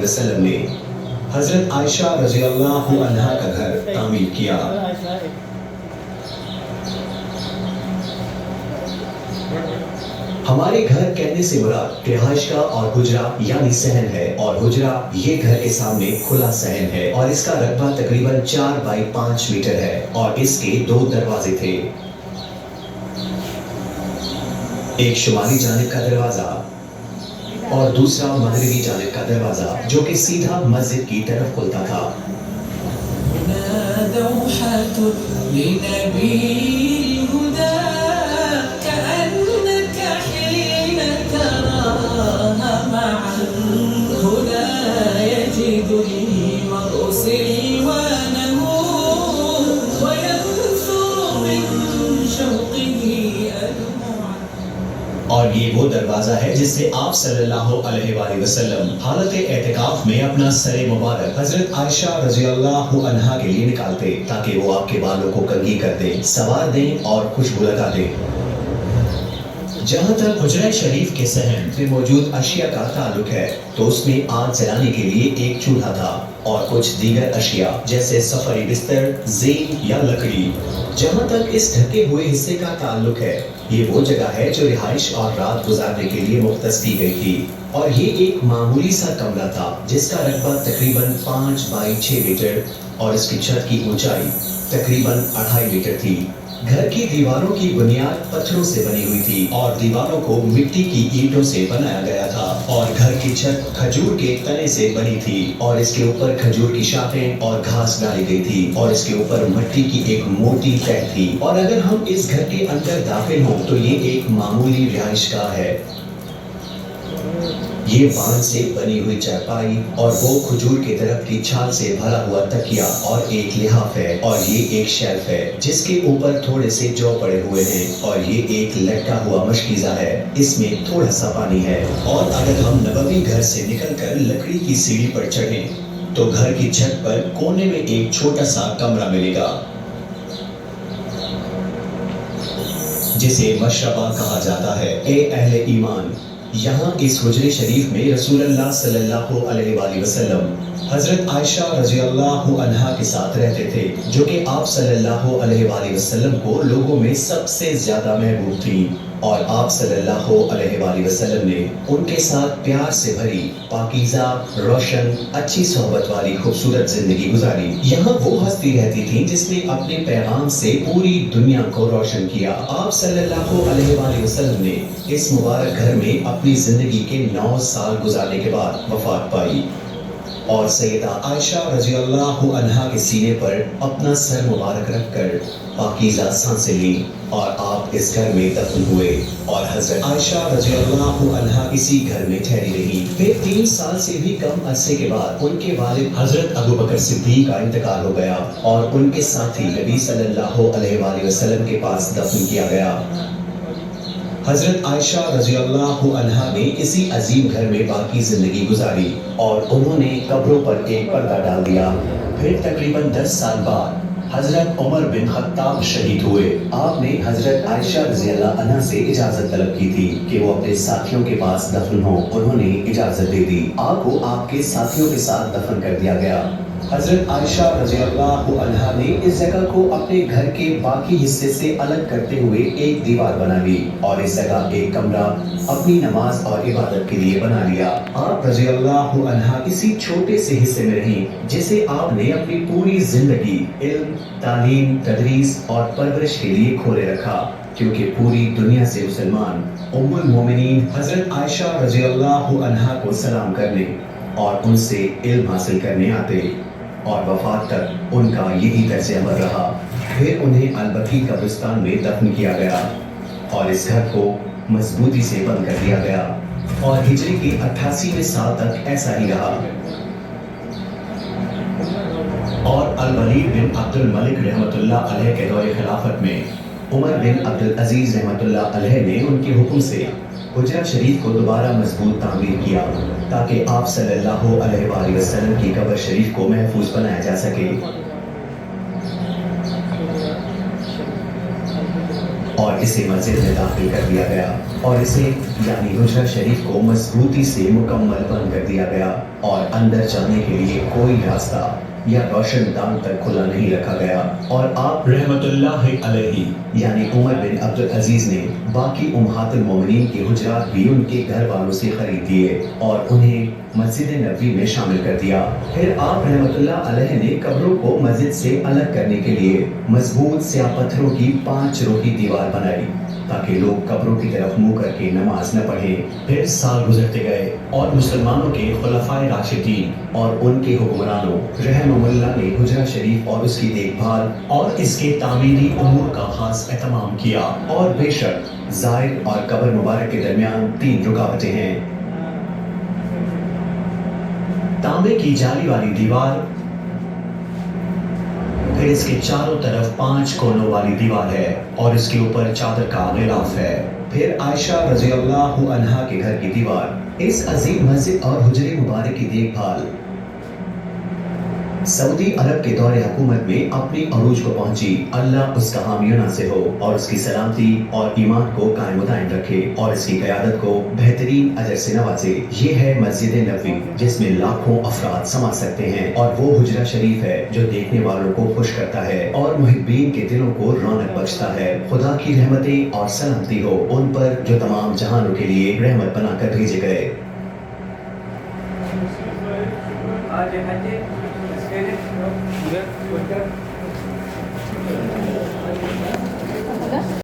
वसल्लम ने हजरत आयशा रजी अल्लाह अन्हा का घर तामीर किया। हमारे घर कहने से मुराद रिहाइश का और हुजरा यानी सहन है, और हुजरा ये घर के सामने खुला सहन है, और इसका रकबा तकरीबन 4 बाई 5 मीटर है, और इसके 2 दरवाजे थे, एक शुमाली जानिब का दरवाजा और दूसरा मगरिबी जानिब का दरवाजा, जो कि सीधा मस्जिद की तरफ खुलता था। और ये वो दरवाजा है जिससे आप सल्लल्लाहु अलैहि वसल्लम हालत एतिकाफ में अपना सरे मुबारक हजरत आयशा रजी अल्लाह अन्हा के लिए निकालते, ताकि वो आपके बालों को कंघी कर दें, सवार दें और खुशबू लगा दें। जहाँ तक हुजरा शरीफ के सहन में मौजूद अशिया का ताल्लुक है, तो उसमें आग जलाने के लिए एक चूल्हा था और कुछ दीगर अशिया जैसे सफरी बिस्तर, ज़ेन या लकड़ी। जहाँ तक इस ढके हुए हिस्से का ताल्लुक है, ये वो जगह है जो रिहाइश और रात गुजारने के लिए मुख्तस की गई थी, और ये एक मामूली सा कमरा था जिसका रकबा तकरीबन 5 बाई 6 मीटर और इसकी छत की ऊंचाई तकरीबन 2.5 मीटर थी। घर की दीवारों की बुनियाद पत्थरों से बनी हुई थी और दीवारों को मिट्टी की ईंटों से बनाया गया था, और घर की छत खजूर के तने से बनी थी और इसके ऊपर खजूर की शाखें और घास डाली गई थी, और इसके ऊपर मिट्टी की एक मोटी तह थी। और अगर हम इस घर के अंदर दाखिल हों तो ये एक मामूली रिहाइशगाह है। ये बांस से बनी हुई चारपाई और वो खजूर के दरख्त की छाल से भरा हुआ तकिया और एक लिहाफ है, और ये एक शेल्फ है जिसके ऊपर थोड़े से जौ पड़े हुए हैं, और ये एक लटका हुआ मशकीज़ा है, इसमें थोड़ा सा पानी है। और अगर हम नबवी घर से निकलकर लकड़ी की सीढ़ी पर चढ़ें तो घर की छत पर कोने में एक छोटा सा कमरा मिलेगा जिसे मशरबा कहा जाता है। ए अहले ईमान, यहाँ इस हुजरे शरीफ में रसूलुल्लाह सल्लल्लाहु अलैहि वसल्लम हजरत आयशा रजी अल्लाह अन्हा के साथ रहते थे, जो कि आप सल्लल्लाहु अलैहि वसल्लम को लोगों में सबसे ज्यादा महबूब थी, और आप सल्लल्लाहु अलैहि वसल्लम ने उनके साथ प्यार से भरी पाकीज़ा, रोशन, अच्छी सोहबत वाली खूबसूरत जिंदगी गुजारी। यहाँ वो हस्ती रहती थी जिसने अपने पैगाम से पूरी दुनिया को रोशन किया। आप सल्लल्लाहु अलैहि वसल्लम ने इस मुबारक घर में अपनी जिंदगी के 9 साल गुजारने के बाद वफात पाई, और सैयदा आयशा रजी अल्लाह अन्हा के सीने पर अपना सर मुबारक रखकर पाकीज़ा सांसें ली, और आप इस घर में दफन हुए, और हजरत आयशा रजी अल्लाह अन्हा इसी घर में ठहरी रही। फिर 3 साल से भी कम अरसे के बाद उनके वालिद हजरत अबू बकर सिद्दीक का इंतकाल हो गया, और उनके साथी नबी सल्लल्लाहु अलैहि वसल्लम के पास दफन किया गया। हजरत आयशा रजी अल्लाह अन्हा ने इसी अजीम घर में बाकी जिंदगी गुजारी, और उन्होंने कब्रों पर एक पर्दा डाल दिया। फिर तकरीबन 10 साल बाद हजरत उमर बिन खत्ताब शहीद हुए। आपने हजरत आयशा रजी अल्लाह अन्हा से इजाजत तलब की थी कि वो अपने साथियों के पास दफन हो। उन्होंने इजाजत दे दी। आपको आपके साथियों के साथ दफन कर दिया गया। हजरत आयशा रजी अल्लाह अन्हा ने इस जगह को अपने घर के बाकी हिस्से से अलग करते हुए एक दीवार बना ली, और इस जगह एक कमरा अपनी नमाज और इबादत के लिए बना लिया। आप रजी अल्लाह अन्हा इसी छोटे से हिस्से में रही जिसे आपने अपनी पूरी जिंदगी इल्म, तालीम, तदरीस और परवरिश के लिए खोले रखा, क्योंकि पूरी दुनिया से मुसलमान उम्मुल मोमिनीन हजरत आयशा रजी अल्लाह अन्हा को सलाम करने और उनसे इल्म हासिल करने आते, और वफात तक उनका यही तर्ज अमल रहा। फिर उन्हें अलबकी कब्रिस्तान में दफन किया गया, और इस घर को मजबूती से बंद कर दिया गया, और हिजरी के 88वें साल तक ऐसा ही रहा। और अल-वलीद बिन अब्दुल मलिक रहमतुल्लाह अलैह के दौरे खिलाफत में उमर बिन अब्दुल अजीज रहमतुल्लाह अलैह ने उनके हुक्म से हुजरा शरीफ को दोबारा मजबूत तामीर किया, ताकि आप सल्लल्लाहु अलैहि वसल्लम की कब्र शरीफ को महफूज बनाया जा सके। اور اسے مسجد میں داخل کر دیا گیا اور اسے یعنی حجرہ شریف کو مضبوطی سے مکمل بند کر دیا گیا اور اندر جانے کے لیے کوئی راستہ یا روشن دان تک کھلا نہیں رکھا گیا اور آپ رحمت اللہ علیہ یعنی عمر بن عبد العزیز نے باقی امہات المومنین کے حجرات بھی ان کے گھر والوں سے خرید دیے اور انہیں مسجد نبوی میں شامل کر دیا۔ پھر آپ رحمت اللہ علیہ نے قبروں کو مسجد سے الگ کرنے کے لیے مضبوط سیاہ پتھروں کی 5 روخی دیوار بنائی تاکہ لوگ قبروں کی طرف منہ کر کے نماز نہ پڑھیں۔ پھر سال گزرتے گئے اور مسلمانوں کے خلفائے راشدین اور ان کے حکمرانوں رحمہم اللہ نے حجرہ شریف اور اس کی دیکھ بھال اور اس کے تعمیری امور کا خاص اہتمام کیا اور بے شک زائر اور قبر مبارک کے درمیان 3 رکاوٹیں ہیں۔ تانبے کی جالی والی دیوار، پھر اس کے چاروں طرف 5 کونوں والی دیوار ہے اور اس کے اوپر چادر کا غلاف ہے۔ پھر عائشہ رضی اللہ عنہا کے گھر کی دیوار، اس عظیم مسجد اور حجرے مبارک کی دیکھ بھال سعودی عرب کے دور حکومت میں اپنی عروج کو پہنچی۔ اللہ اس کا حامی و ناصر ہو اور اس کی سلامتی اور ایمان کو قائم و دائم رکھے اور اس کی قیادت کو بہترین اجر سے نوازے۔ یہ ہے مسجد نبوی جس میں لاکھوں افراد سما سکتے ہیں اور وہ حجرہ شریف ہے جو دیکھنے والوں کو خوش کرتا ہے اور محبین کے دلوں کو رونق بخشتا ہے۔ خدا کی رحمتیں اور سلامتی ہو ان پر جو تمام جہانوں کے لیے رحمت بنا کر بھیجے گئے۔ آج